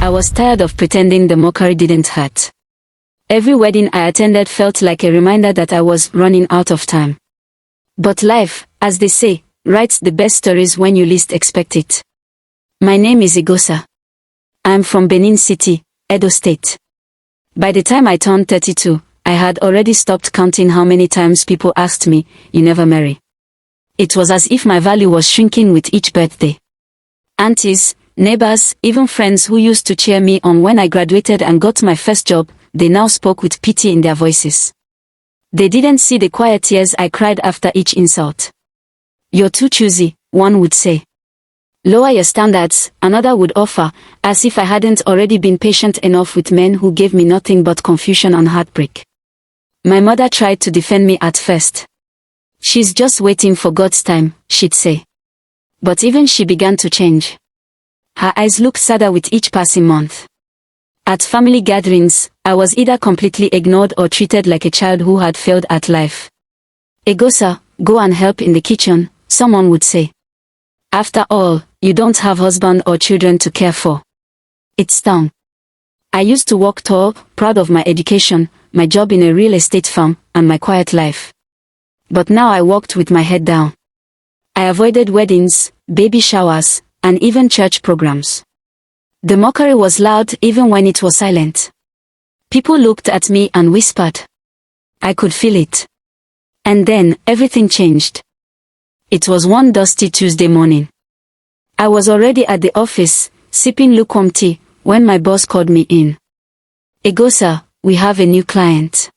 I was tired of pretending the mockery didn't hurt. Every wedding I attended felt like a reminder that I was running out of time. But life, as they say, writes the best stories when you least expect it. My name is Igosa. I'm from Benin City, Edo State. By the time I turned 32, I had already stopped counting how many times people asked me, "You never marry." It was as if my value was shrinking with each birthday. Aunties, neighbors, even friends who used to cheer me on when I graduated and got my first job, they now spoke with pity in their voices. They didn't see the quiet tears I cried after each insult. "You're too choosy," one would say. "Lower your standards," another would offer, as if I hadn't already been patient enough with men who gave me nothing but confusion and heartbreak. My mother tried to defend me at first. "She's just waiting for God's time," she'd say. But even she began to change. Her eyes looked sadder with each passing month. At family gatherings, I was either completely ignored or treated like a child who had failed at life. "Egosa, go and help in the kitchen," someone would say. "After all, you don't have husband or children to care for." It stung. I used to walk tall, proud of my education, my job in a real estate firm, and my quiet life. But now I walked with my head down. I avoided weddings, baby showers, and even church programs. The mockery was loud even when it was silent. People looked at me and whispered. I could feel it. And then, everything changed. It was one dusty Tuesday morning. I was already at the office, sipping lukewarm tea, when my boss called me in. "Egosa, we have a new client.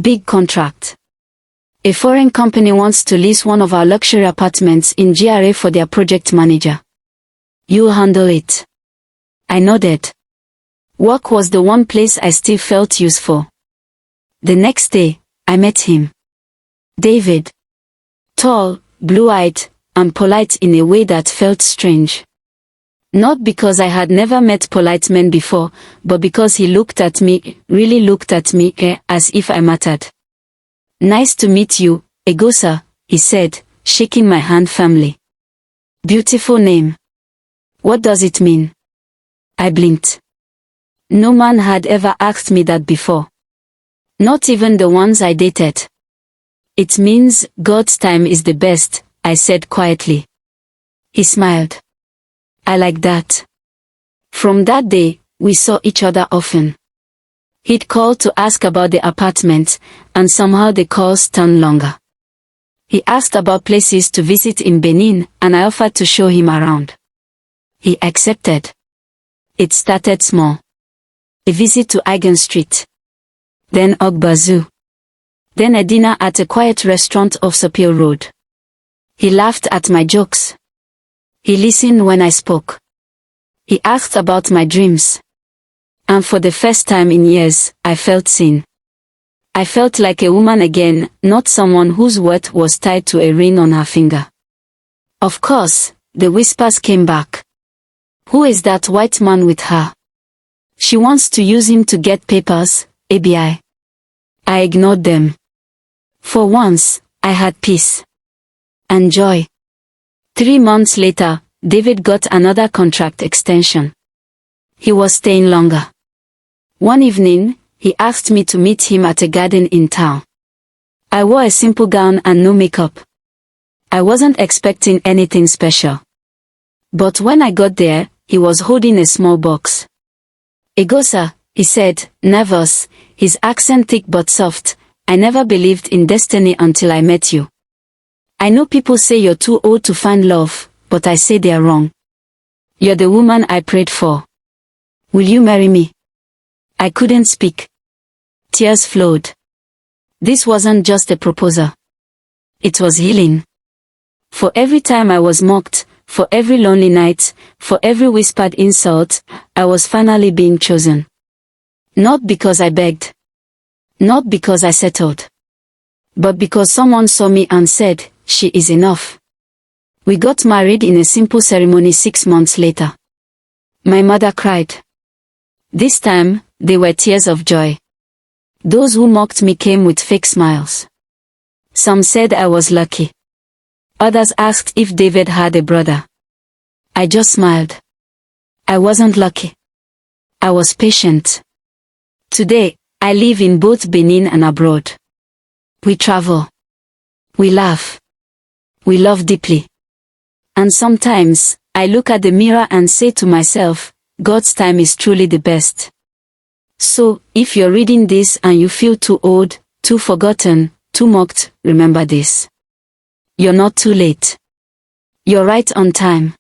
Big contract. A foreign company wants to lease one of our luxury apartments in GRA for their project manager. You'll handle it." I nodded. Work was the one place I still felt useful. The next day, I met him. David. Tall, blue-eyed, and polite in a way that felt strange. Not because I had never met polite men before, but because he looked at me, really looked at me, as if I mattered. "Nice to meet you, Egosa," he said, shaking my hand firmly. "Beautiful name. What does it mean?" I blinked. No man had ever asked me that before. Not even the ones I dated. "It means God's time is the best," I said quietly. He smiled. "I like that." From that day, we saw each other often. He'd call to ask about the apartment, and somehow the calls turned longer. He asked about places to visit in Benin, and I offered to show him around. He accepted. It started small. A visit to Eigen Street. Then Ogba Zoo. Then a dinner at a quiet restaurant off Sopio Road. He laughed at my jokes. He listened when I spoke. He asked about my dreams. And for the first time in years, I felt seen. I felt like a woman again, not someone whose worth was tied to a ring on her finger. Of course, the whispers came back. "Who is that white man with her? She wants to use him to get papers, ABI." I ignored them. For once, I had peace. And joy. 3 months later, David got another contract extension. He was staying longer. One evening, he asked me to meet him at a garden in town. I wore a simple gown and no makeup. I wasn't expecting anything special. But when I got there, he was holding a small box. "Egosa," he said, nervous, his accent thick but soft, "I never believed in destiny until I met you. I know people say you're too old to find love, but I say they're wrong. You're the woman I prayed for. Will you marry me?" I couldn't speak. Tears flowed. This wasn't just a proposal. It was healing. For every time I was mocked, for every lonely night, for every whispered insult, I was finally being chosen. Not because I begged. Not because I settled. But because someone saw me and said, "She is enough." We got married in a simple ceremony 6 months later. My mother cried. This time, they were tears of joy. Those who mocked me came with fake smiles. Some said I was lucky. Others asked if David had a brother. I just smiled. I wasn't lucky. I was patient. Today, I live in both Benin and abroad. We travel. We laugh. We love deeply. And sometimes, I look at the mirror and say to myself, God's time is truly the best. So, if you're reading this and you feel too old, too forgotten, too mocked, remember this. You're not too late. You're right on time.